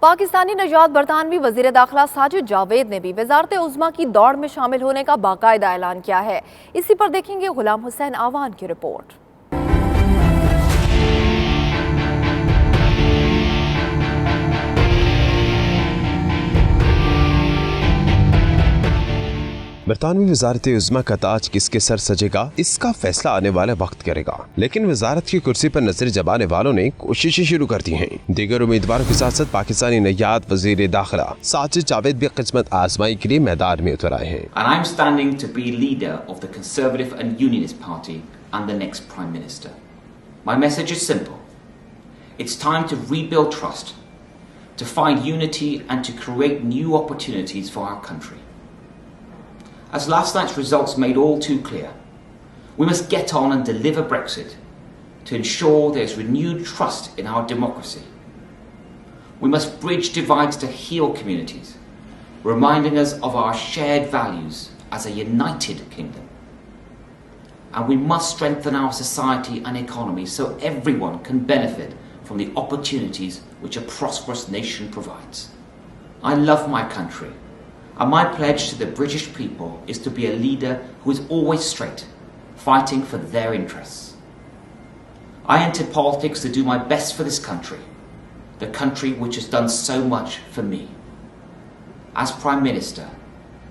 پاکستانی نژاد برطانوی وزیر داخلہ ساجد جاوید نے بھی وزارت عظمیٰ کی دوڑ میں شامل ہونے کا باقاعدہ اعلان کیا ہے۔ اسی پر دیکھیں گے غلام حسین آوان کی رپورٹ۔ برطانوی وزارت عظمیٰ کا تاج کس کے سر سجے گا، اس کا فیصلہ آنے والا وقت کرے گا، لیکن وزارت کی کرسی پر نظر جمانے والوں نے کوششیں شروع کر دی ہیں۔ دیگر امیدواروں کے ساتھ ساتھ پاکستانی نژاد وزیر داخلہ ساجد جاوید بھی قسمت آزمائی کے لیے میدان میں اتر آئے ہیں۔ And I'm standing to be leader of the Conservative and Unionist Party and the next Prime Minister. My message is simple. It's time to rebuild trust, to find unity and to create new opportunities for our country. As last night's results made all too clear, we must get on and deliver Brexit to ensure there's renewed trust in our democracy. We must bridge divides to heal communities, reminding us of our shared values as a united kingdom. And we must strengthen our society and economy so everyone can benefit from the opportunities which a prosperous nation provides. I love my country. And my pledge to the British people is to be a leader who is always straight, fighting for their interests. I entered politics to do my best for this country, the country which has done so much for me. As Prime Minister,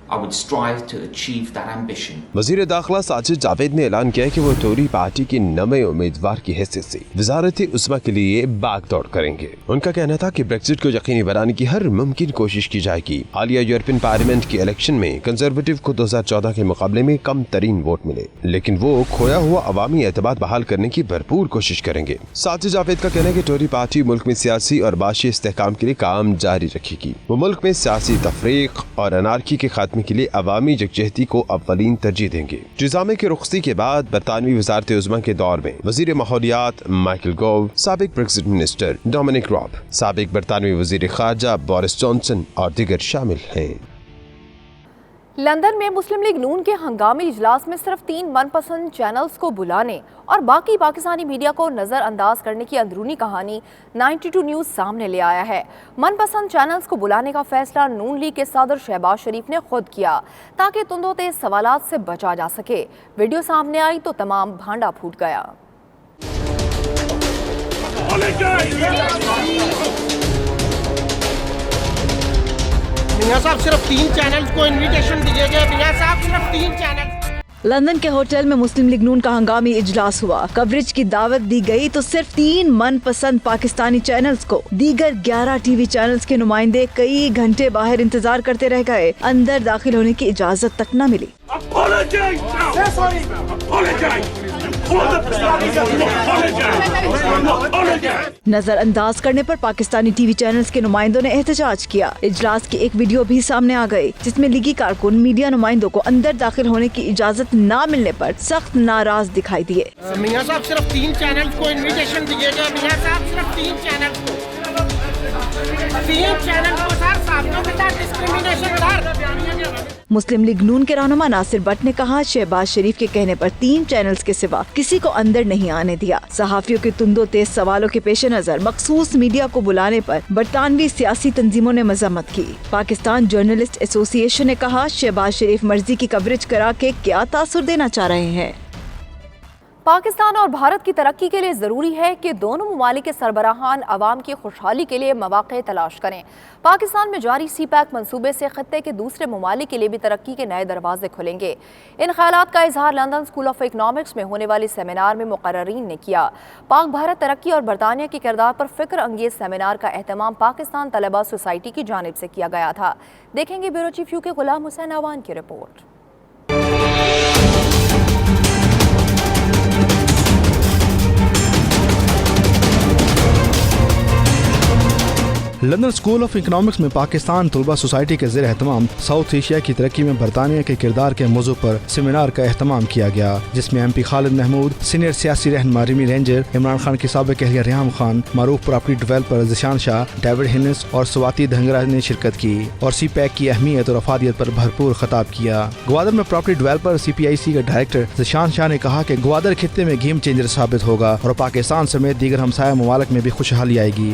I would strive to achieve that ambition. وزیر داخلہ ساجد جاوید نے اعلان کیا کہ وہ توری party کے نئے امیدوار کی حیثیت سے وزارت عظمیٰ کے لیے باغ دوڑ کریں گے۔ ان کا کہنا تھا کہ بریکزٹ کو یقینی بنانے کی ہر ممکن کوشش کی جائے گی۔ حالیہ یورپین پارلیمنٹ کی الیکشن میں کنزرویٹو کو 2014 کے مقابلے میں کم ترین ووٹ ملے، لیکن وہ کھویا ہوا عوامی اعتماد بحال کرنے کی بھرپور کوشش کریں گے۔ ساجد جاوید کا کہنا ہے کہ توری پارٹی ملک میں سیاسی اور معاشی استحکام کے لیے کام جاری رکھے گی۔ وہ ملک میں سیاسی تفریق اور انارکی کے خاتمے کے لیے عوامی یکجہتی کو اولین ترجیح دیں گے۔ ٹریزا مے کی رخصتی کے بعد برطانوی وزارت عظمیٰ کے دور میں وزیر ماحولیات مائیکل گوو، سابق بریکزٹ منسٹر ڈومینک راب، سابق برطانوی وزیر خارجہ بورس جانسن اور دیگر شامل ہیں۔ لندن میں مسلم لیگ نون کے ہنگامی اجلاس میں صرف 3 من پسند چینلز کو بلانے اور باقی پاکستانی میڈیا کو نظر انداز کرنے کی اندرونی کہانی 92 نیوز سامنے لے آیا ہے۔ من پسند چینلز کو بلانے کا فیصلہ نون لیگ کے صدر شہباز شریف نے خود کیا تاکہ تند و تیز سوالات سے بچا جا سکے۔ ویڈیو سامنے آئی تو تمام بھانڈا پھوٹ گیا۔ میاں صاحب صرف 3 چینلز کو انویٹیشن دیے گئے، میاں صاحب صرف 3 چینل۔ لندن کے ہوٹل میں مسلم لیگ نون کا ہنگامی اجلاس ہوا۔ کوریج کی دعوت دی گئی تو صرف 3 من پسند پاکستانی چینلز کو دیگر 11 ٹی وی چینلز کے نمائندے کئی گھنٹے باہر انتظار کرتے رہ گئے، اندر داخل ہونے کی اجازت تک نہ ملی۔ نظر انداز کرنے پر پاکستانی ٹی وی چینلز کے نمائندوں نے احتجاج کیا۔ اجلاس کی ایک ویڈیو بھی سامنے آ گئی جس میں لیگی کارکن میڈیا نمائندوں کو اندر داخل ہونے کی اجازت نہ ملنے پر سخت ناراض دکھائی دیے۔ میاں صاحب صرف 3 چینلز کو انویٹیشن دیے گئے، میاں صاحب صرف 3 چینلز کو سر صاحبوں کے ساتھ ڈسکریمنیشن سر۔ مسلم لیگ نون کے رہنما ناصر بٹ نے کہا شہباز شریف کے کہنے پر 3 چینلز کے سوا کسی کو اندر نہیں آنے دیا۔ صحافیوں کے تند و تیز سوالوں کے پیش نظر مخصوص میڈیا کو بلانے پر برطانوی سیاسی تنظیموں نے مذمت کی۔ پاکستان جرنلسٹ ایسوسی ایشن نے کہا شہباز شریف مرضی کی کوریج کرا کے کیا تاثر دینا چاہ رہے ہیں۔ پاکستان اور بھارت کی ترقی کے لیے ضروری ہے کہ دونوں ممالک کے سربراہان عوام کی خوشحالی کے لیے مواقع تلاش کریں۔ پاکستان میں جاری سی پیک منصوبے سے خطے کے دوسرے ممالک کے لیے بھی ترقی کے نئے دروازے کھلیں گے۔ ان خیالات کا اظہار لندن اسکول آف اکنامکس میں ہونے والی سیمینار میں مقررین نے کیا۔ پاک بھارت ترقی اور برطانیہ کے کردار پر فکر انگیز سیمینار کا اہتمام پاکستان طلباء سوسائٹی کی جانب سے کیا گیا تھا۔ دیکھیں گے بیورو چیف یو کے غلام حسین آوان کی report. London school of economics میں پاکستان طلباء سوسائٹی کے زیر اہتمام ساؤتھ ایشیا کی ترقی میں برطانیہ کے کردار کے موضوع پر سیمینار کا اہتمام کیا گیا، جس میں ایم پی خالد محمود، سینئر سیاسی رہنما ریمی رینجر، عمران خان کی سابق اہلیہ ریحام خان، معروف پراپرٹی ڈیولپر ذیشان شاہ، ڈیوڈ ہنس اور سواتی دھنگرا نے شرکت کی اور سی پیک کی اہمیت اور افادیت پر بھرپور خطاب کیا۔ گوادر میں پراپرٹی ڈیولپر سی پی آئی سی کا ڈائریکٹر ذیشان شاہ نے کہا کہ گوادر خطے میں گیم چینجر ثابت ہوگا اور پاکستان سمیت دیگر ہمسایہ ممالک میں بھی خوشحالی آئے گی۔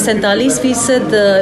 47%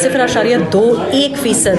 0.21%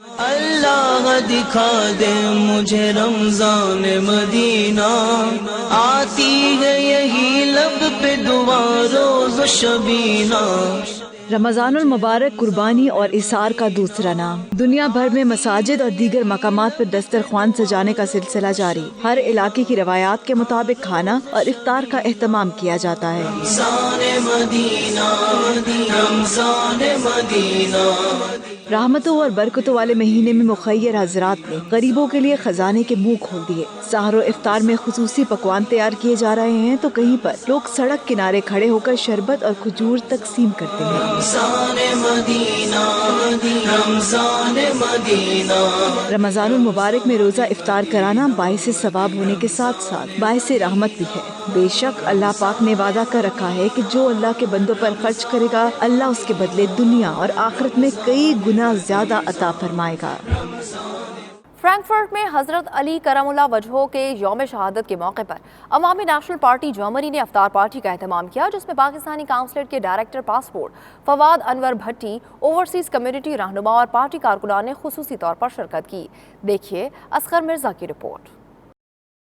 اللہ دکھا دے مجھے رمضان مدینہ، آتی ہے یہی لب پہ دعا روز و شبینہ۔ رمضان المبارک قربانی اور اثار کا دوسرا نام۔ دنیا بھر میں مساجد اور دیگر مقامات پر دسترخوان سجانے کا سلسلہ جاری۔ ہر علاقے کی روایات کے مطابق کھانا اور افطار کا اہتمام کیا جاتا ہے۔ رمضان مدینہ، رمضان مدینہ۔ رحمتوں اور برکتوں والے مہینے میں مخیر حضرات نے غریبوں کے لیے خزانے کے منہ کھول دیے۔ سحر و افطار میں خصوصی پکوان تیار کیے جا رہے ہیں تو کہیں پر لوگ سڑک کنارے کھڑے ہو کر شربت اور کھجور تقسیم کرتے ہیں۔ رمضان مدینہ، رمضان مدینہ۔ رمضان المبارک میں روزہ افطار کرانا باعث ثواب ہونے کے ساتھ ساتھ باعث رحمت بھی ہے۔ بے شک اللہ پاک نے وعدہ کر رکھا ہے کہ جو اللہ کے بندوں پر خرچ کرے گا اللہ اس کے بدلے دنیا اور آخرت میں کئی گنا زیادہ عطا فرمائے گا۔ فرینکفرٹ میں حضرت علی کرم اللہ وجہہ کے یوم شہادت کے موقع پر عوامی نیشنل پارٹی جرمنی نے افطار پارٹی کا اہتمام کیا، جس میں پاکستانی کونسلیٹ کے ڈائریکٹر پاسپورٹ فواد انور بھٹی، اوورسیز کمیونٹی رہنما اور پارٹی کارکنان نے خصوصی طور پر شرکت کی۔ دیکھیے اصغر مرزا کی رپورٹ۔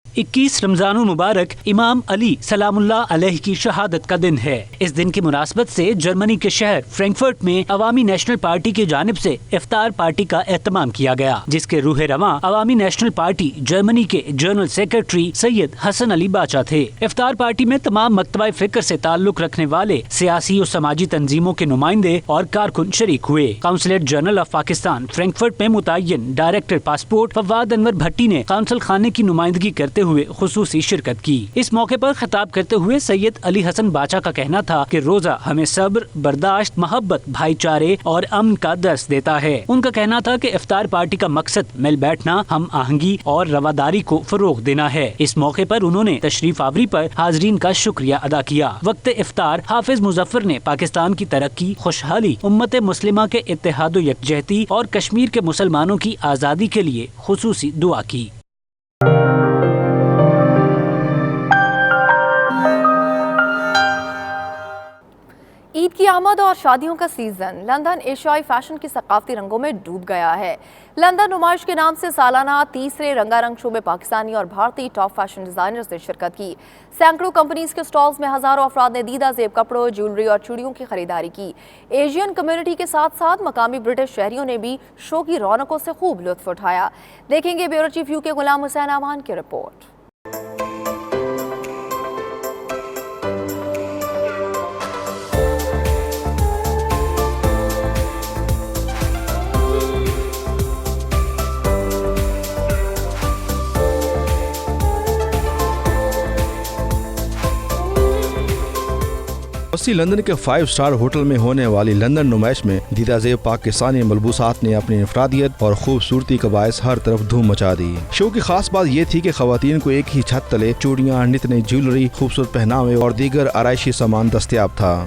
21 رمضان المبارک امام علی سلام اللہ علیہ کی شہادت کا دن ہے۔ اس دن کی مناسبت سے جرمنی کے شہر فرینکفرٹ میں عوامی نیشنل پارٹی کی جانب سے افطار پارٹی کا اہتمام کیا گیا، جس کے روح رواں عوامی نیشنل پارٹی جرمنی کے جنرل سیکرٹری سید حسن علی باچا تھے۔ افطار پارٹی میں تمام مکتبہ فکر سے تعلق رکھنے والے سیاسی اور سماجی تنظیموں کے نمائندے اور کارکن شریک ہوئے۔ Consulate general of Pakistan Frankfurt میں متعین ڈائریکٹر پاسپورٹ فواد انور بھٹی نے کونسل خانے کی نمائندگی کرتے ہوئے خصوصی شرکت کی۔ اس موقع پر خطاب کرتے ہوئے سید علی حسن باچا کا کہنا تھا کہ روزہ ہمیں صبر، برداشت، محبت، بھائی چارے اور امن کا درس دیتا ہے۔ ان کا کہنا تھا کہ افطار پارٹی کا مقصد مل بیٹھنا، ہم آہنگی اور رواداری کو فروغ دینا ہے۔ اس موقع پر انہوں نے تشریف آوری پر حاضرین کا شکریہ ادا کیا۔ وقت افطار حافظ مظفر نے پاکستان کی ترقی، خوشحالی، امت مسلمہ کے اتحاد و یکجہتی اور کشمیر کے مسلمانوں کی آزادی کے لیے خصوصی دعا کی۔ عید کی آمد اور شادیوں کا سیزن لندن ایشیائی فیشن کی ثقافتی رنگوں میں ڈوب گیا ہے۔ لندن نمائش کے نام سے سالانہ تیسرے رنگا رنگ شو میں پاکستانی اور بھارتی ٹاپ فیشن ڈیزائنرز نے شرکت کی۔ سینکڑوں کمپنیز کے سٹالز میں ہزاروں افراد نے دیدہ زیب کپڑوں، جیولری اور چوڑیوں کی خریداری کی۔ ایشین کمیونٹی کے ساتھ ساتھ مقامی برٹش شہریوں نے بھی شو کی رونقوں سے خوب لطف اٹھایا۔ دیکھیں گے بیورو چیف یو کے غلام حسین امان کی رپورٹ۔ لندن کے 5 اسٹار ہوٹل میں ہونے والی لندن نمائش میں دیدہ زیب پاکستانی ملبوسات نے اپنی انفرادیت اور خوبصورتی کا باعث ہر طرف دھوم مچا دی۔ شو کی خاص بات یہ تھی کہ خواتین کو ایک ہی چھت تلے چوڑیاں، نت نئی جیولری، خوبصورت پہناوے اور دیگر آرائشی سامان دستیاب تھا۔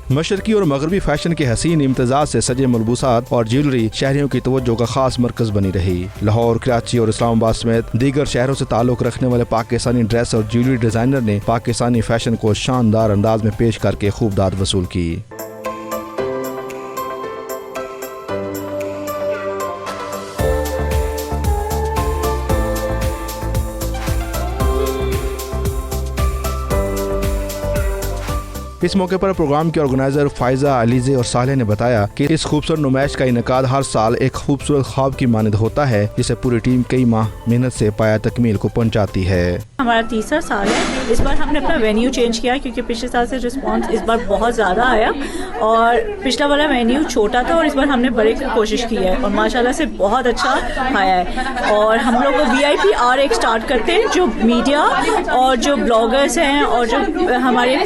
مشرقی اور مغربی فیشن کے حسین امتزاج سے سجے ملبوسات اور جیولری شہریوں کی توجہ کا خاص مرکز بنی رہی۔ لاہور، کراچی اور اسلام آباد سمیت دیگر شہروں سے تعلق رکھنے والے پاکستانی ڈریس اور جیولری ڈیزائنر نے پاکستانی فیشن کو شاندار انداز میں پیش کر کے خوب داد وصول کی۔ اس موقع پر پروگرام کے آرگنائزر فائزہ، علیزے اور صالح نے بتایا کہ اس خوبصورت نمائش کا انعقاد ہر سال ایک خوبصورت خواب کی مانند ہوتا ہے، جسے پوری ٹیم کئی ماہ محنت سے پایہ تکمیل کو پہنچاتی ہے۔ ہمارا تیسرا سال ہے، اس بار ہم نے اپنا وینیو چینج کیا کیونکہ پچھلے سال سے رسپانس اس بار بہت زیادہ آیا اور پچھلا والا وینیو چھوٹا تھا اور اس بار ہم نے بڑے کی کوشش کی ہے اور ماشاءاللہ سے بہت اچھا آیا ہے۔ اور ہم لوگ VIP آر ایک اسٹارٹ کرتے ہیں جو میڈیا اور جو بلاگرز ہیں اور جو ہمارے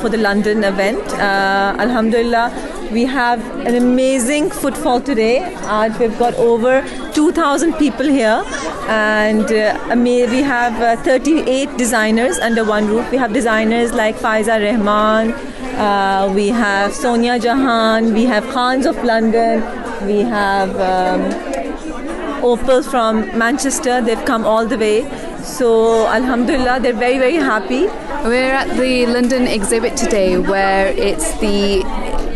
For the London event, Alhamdulillah, we have an amazing footfall today. We've got over 2,000 people here, and we have 38 designers under one roof. We have designers like Faiza Rahman, we have Sonia Jahan, we have Khans of London, we have Opal from Manchester. They've come all the way. So Alhamdulillah, they're very, very happy. We're at the London exhibit today where it's the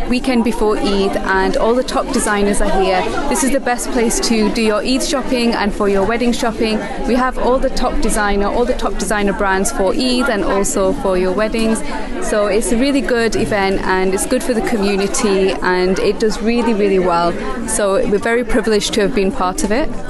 weekend before Eid and all the top designers are here. This is the best place to do your Eid shopping and for your wedding shopping. We have all the top designer brands for Eid and also for your weddings. So it's a really good event and it's good for the community and it does really, really well. So we're very privileged to have been part of it.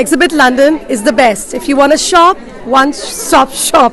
Exhibit London is the best. If you want to shop, one stop shop.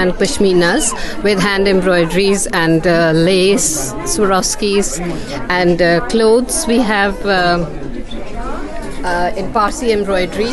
and pashminas with hand embroideries and lace, Swarovskis and clothes. We have in Parsi embroidery.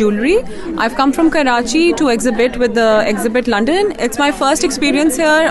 jewelry. I've come from Karachi to exhibit with the exhibit London. It's my first experience here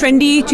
trendy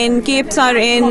in, capes are in,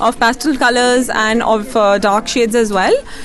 of pastel colors and of dark shades as well.